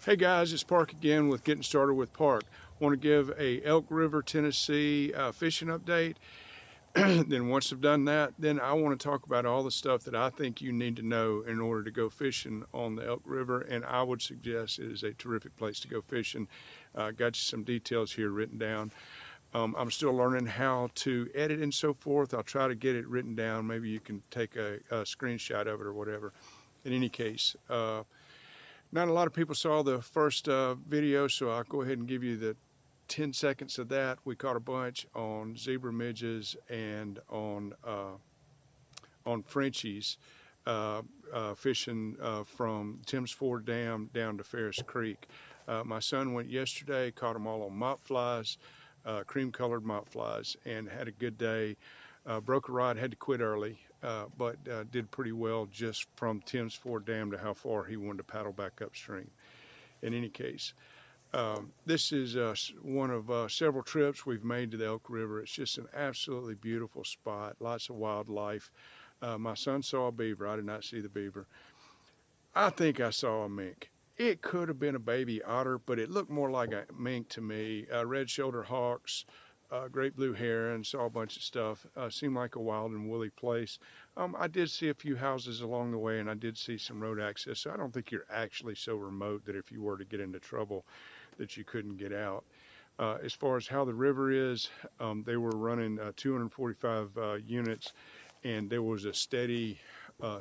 Hey guys, it's Park again with Getting Started with Park. Want to give a Elk River, Tennessee fishing update. Then once I've done that, then I want to talk about all the stuff that I think you need to know in order to go fishing on the Elk River. And I would suggest it is a terrific place to go fishing. Got you some details here written down. I'm still learning how to edit and so forth. I'll try to get it written down. Maybe you can take a screenshot of it or whatever. In any case, not a lot of people saw the first video, so I'll go ahead and give you the 10 seconds of that. We caught a bunch on zebra midges and on Frenchies, fishing from Tim's Ford Dam down to Ferris Creek. My son went yesterday, caught them all on mop flies, cream-colored mop flies, and had a good day. Broke a rod, had to quit early, but did pretty well just from Tim's Ford Dam to how far he wanted to paddle back upstream. In any case, this is one of several trips we've made to the Elk River. It's just an absolutely beautiful spot, lots of wildlife. My son saw a beaver. I did not see the beaver. I think I saw a mink. It could have been a baby otter, but it looked more like a mink to me. Red-shouldered hawks, great blue heron, saw a bunch of stuff. Seemed like a wild and woolly place. I did see a few houses along the way, and I did see some road access. So I don't think you're actually so remote that if you were to get into trouble that you couldn't get out. As far as how the river is, they were running 245 units, and there was a steady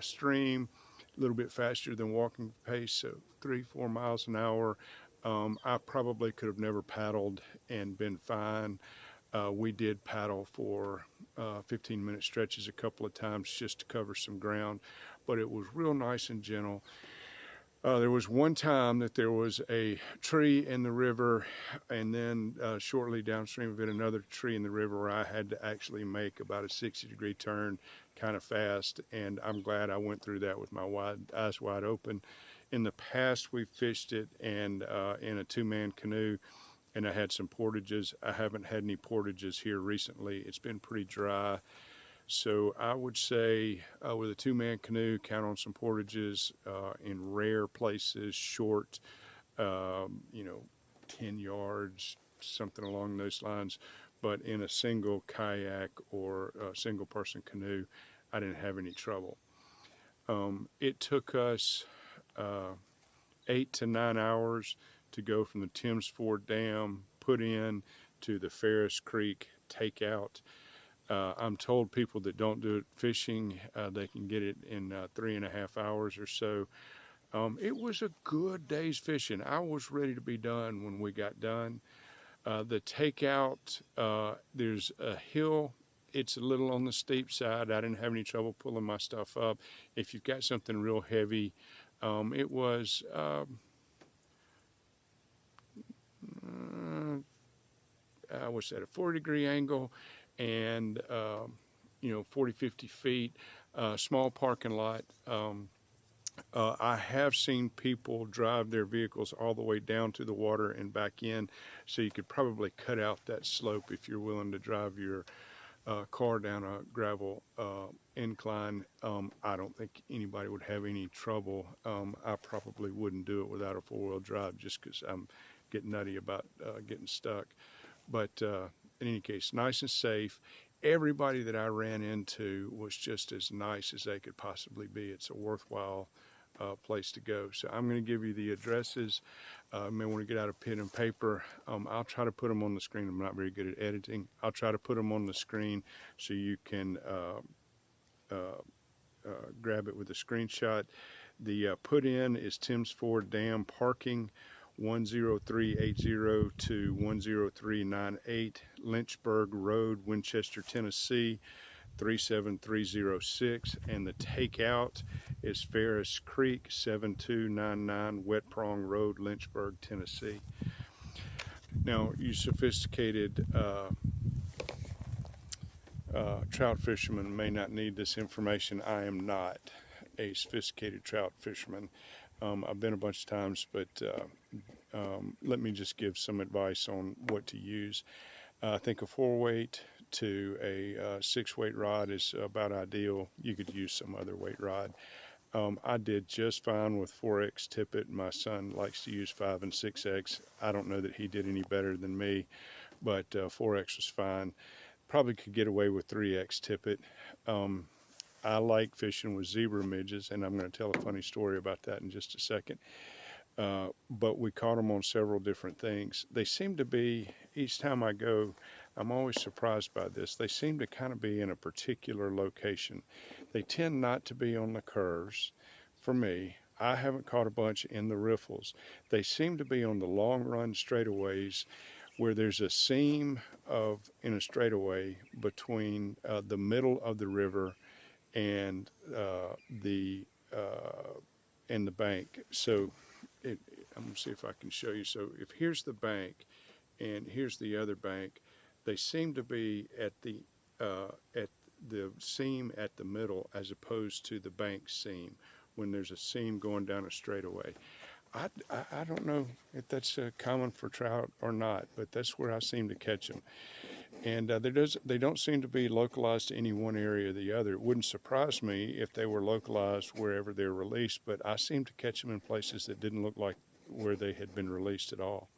stream, a little bit faster than walking pace, so 3-4 miles an hour. I probably could have never paddled and been fine. We did paddle for 15-minute stretches a couple of times just to cover some ground, but it was real nice and gentle. There was one time that there was a tree in the river, and then shortly downstream of it, another tree in the river where I had to actually make about a 60-degree turn kind of fast, and I'm glad I went through that with my eyes wide open. In the past, we fished it and in a two-man canoe, and I had some portages. I haven't had any portages here recently. It's been pretty dry. So I would say with a two-man canoe, count on some portages in rare places, short, 10 yards, something along those lines. But in a single kayak or a single-person canoe, I didn't have any trouble. It took us 8 to 9 hours to go from the Tim's Ford Dam, put in, to the Ferris Creek takeout. I'm told people that don't do it fishing, they can get it in 3.5 hours or so. It was a good day's fishing. I was ready to be done when we got done. The takeout, there's a hill. It's a little on the steep side. I didn't have any trouble pulling my stuff up. If you've got something real heavy, it was I was at a 40-degree angle, and 40-50 feet, small parking lot. I have seen people drive their vehicles all the way down to the water and back in, so you could probably cut out that slope if you're willing to drive your car down a gravel incline. I don't think anybody would have any trouble. I probably wouldn't do it without a four-wheel drive just because I'm getting nutty about getting stuck. But in any case, nice and safe. Everybody that I ran into was just as nice as they could possibly be. It's a worthwhile place to go. So I'm going to give you the addresses. You may want to get out a pen and paper. I'll try to put them on the screen. I'm not very good at editing. I'll try to put them on the screen so you can grab it with a screenshot. The put in is Tim's Ford Dam parking, 10380 to 10398 Lynchburg Road, Winchester, Tennessee, 37306, and the takeout is Ferris Creek, 7299 Wet Prong Road, Lynchburg, Tennessee. Now, you sophisticated trout fishermen may not need this information. I am not a sophisticated trout fisherman. I've been a bunch of times, but let me just give some advice on what to use. I think a 4-weight to a 6-weight rod is about ideal. You could use some other weight rod. I did just fine with 4X tippet. My son likes to use 5 and 6X. I don't know that he did any better than me, but 4X was fine. Probably could get away with 3X tippet. Um, I like fishing with zebra midges, and I'm going to tell a funny story about that in just a second. But we caught them on several different things. They seem to be, each time I go, I'm always surprised by this. They seem to kind of be in a particular location. They tend not to be on the curves for me. I haven't caught a bunch in the riffles. They seem to be on the long run straightaways where there's a seam in a straightaway between the middle of the river and the and the bank. So I'm gonna see if I can show you. So if here's the bank and here's the other bank, they seem to be at the seam at the middle as opposed to the bank seam when there's a seam going down a straightaway. I don't know if that's common for trout or not, but that's where I seem to catch them. And they don't seem to be localized to any one area or the other. It wouldn't surprise me if they were localized wherever they're released, but I seem to catch them in places that didn't look like where they had been released at all.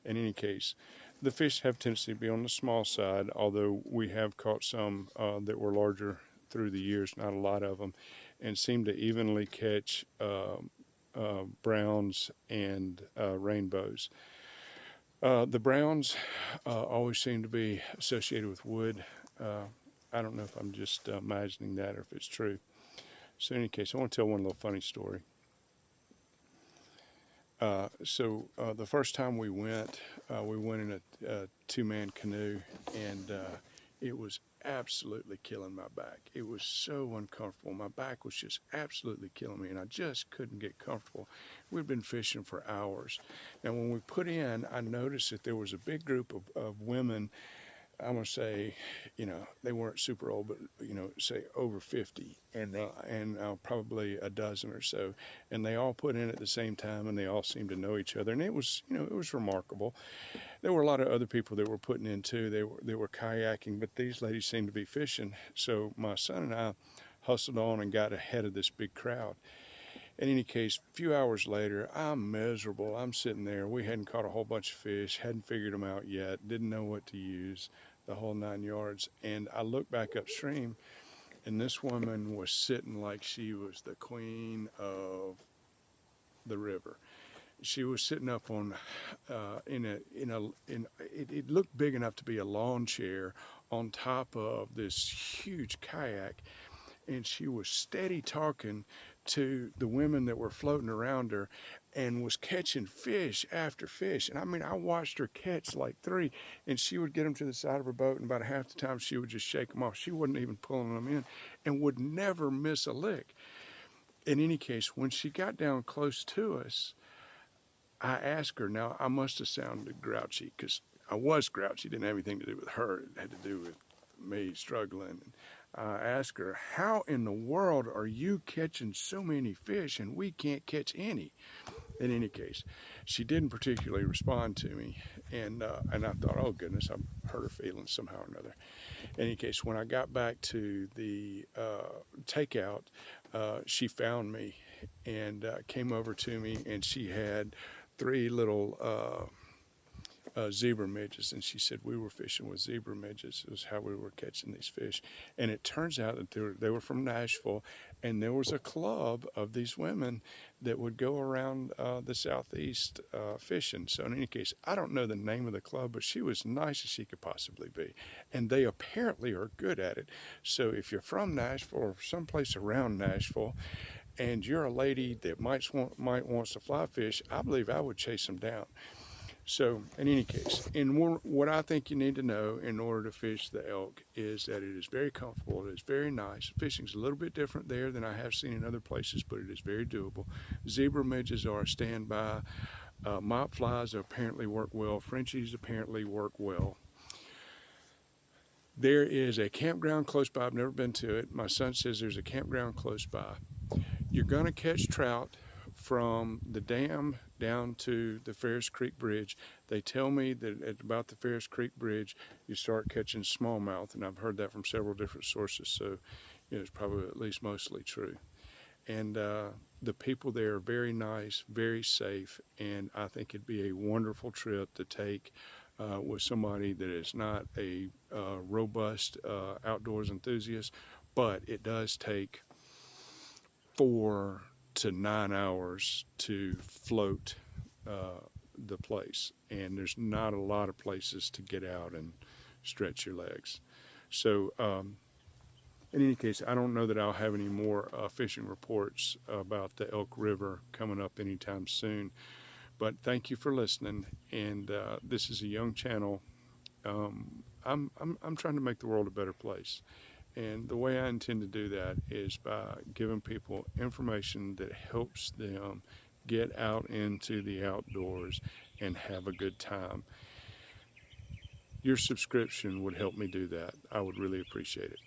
In any case, the fish have tendency to be on the small side, although we have caught some that were larger through the years, not a lot of them, and seem to evenly catch browns and rainbows. The browns always seem to be associated with wood. I don't know if I'm just imagining that or if it's true. So in any case, I want to tell one little funny story. The first time we went in a two-man canoe, and it was absolutely killing my back. It was so uncomfortable. My back was just absolutely killing me, and I just couldn't get comfortable. We'd been fishing for hours. Now, when we put in, I noticed that there was a big group of women. I'm going to say, they weren't super old, but, say over 50 and probably a dozen or so. And they all put in at the same time, and they all seemed to know each other. And it was remarkable. There were a lot of other people that were putting in too. They were kayaking, but these ladies seemed to be fishing. So my son and I hustled on and got ahead of this big crowd. In any case, a few hours later, I'm miserable. I'm sitting there. We hadn't caught a whole bunch of fish, hadn't figured them out yet, didn't know what to use, the whole 9 yards. And I looked back upstream, and this woman was sitting like she was the queen of the river. She was sitting up on, it looked big enough to be a lawn chair on top of this huge kayak, and she was steady talking to the women that were floating around her and was catching fish after fish. And I mean, I watched her catch like 3, and she would get them to the side of her boat, and about half the time she would just shake them off. She wasn't even pulling them in and would never miss a lick. In any case, when she got down close to us, I asked her, now I must have sounded grouchy because I was grouchy. It didn't have anything to do with her. It had to do with me struggling. I asked her, how in the world are you catching so many fish and we can't catch any? In any case, she didn't particularly respond to me, and I thought, oh goodness, I hurt her feelings somehow or another. In any case, when I got back to the takeout, she found me and came over to me, and she had 3 little zebra midges, and she said we were fishing with zebra midges. It was how we were catching these fish. And it turns out that they were from Nashville, and there was a club of these women that would go around the southeast fishing. So in any case, I don't know the name of the club, but she was nice as she could possibly be, and they apparently are good at it. So if you're from Nashville or someplace around Nashville, and you're a lady that might wants to fly fish, I believe I would chase them down. So in any case, what I think you need to know in order to fish the elk is that it is very comfortable, it is very nice. Fishing's a little bit different there than I have seen in other places, but it is very doable. Zebra midges are a standby. Mop flies apparently work well. Frenchies apparently work well. There is a campground close by. I've never been to it. My son says there's a campground close by. You're going to catch trout from the dam down to the Ferris Creek Bridge. They tell me that at about the Ferris Creek Bridge, you start catching smallmouth, and I've heard that from several different sources, so it's probably at least mostly true. and the people there are very nice, very safe, and I think it'd be a wonderful trip to take with somebody that is not a robust outdoors enthusiast, but it does take 4 to 9 hours to float the place, and there's not a lot of places to get out and stretch your legs. So, in any case, I don't know that I'll have any more fishing reports about the Elk River coming up anytime soon. But thank you for listening. And this is a young channel. I'm trying to make the world a better place. And the way I intend to do that is by giving people information that helps them get out into the outdoors and have a good time. Your subscription would help me do that. I would really appreciate it.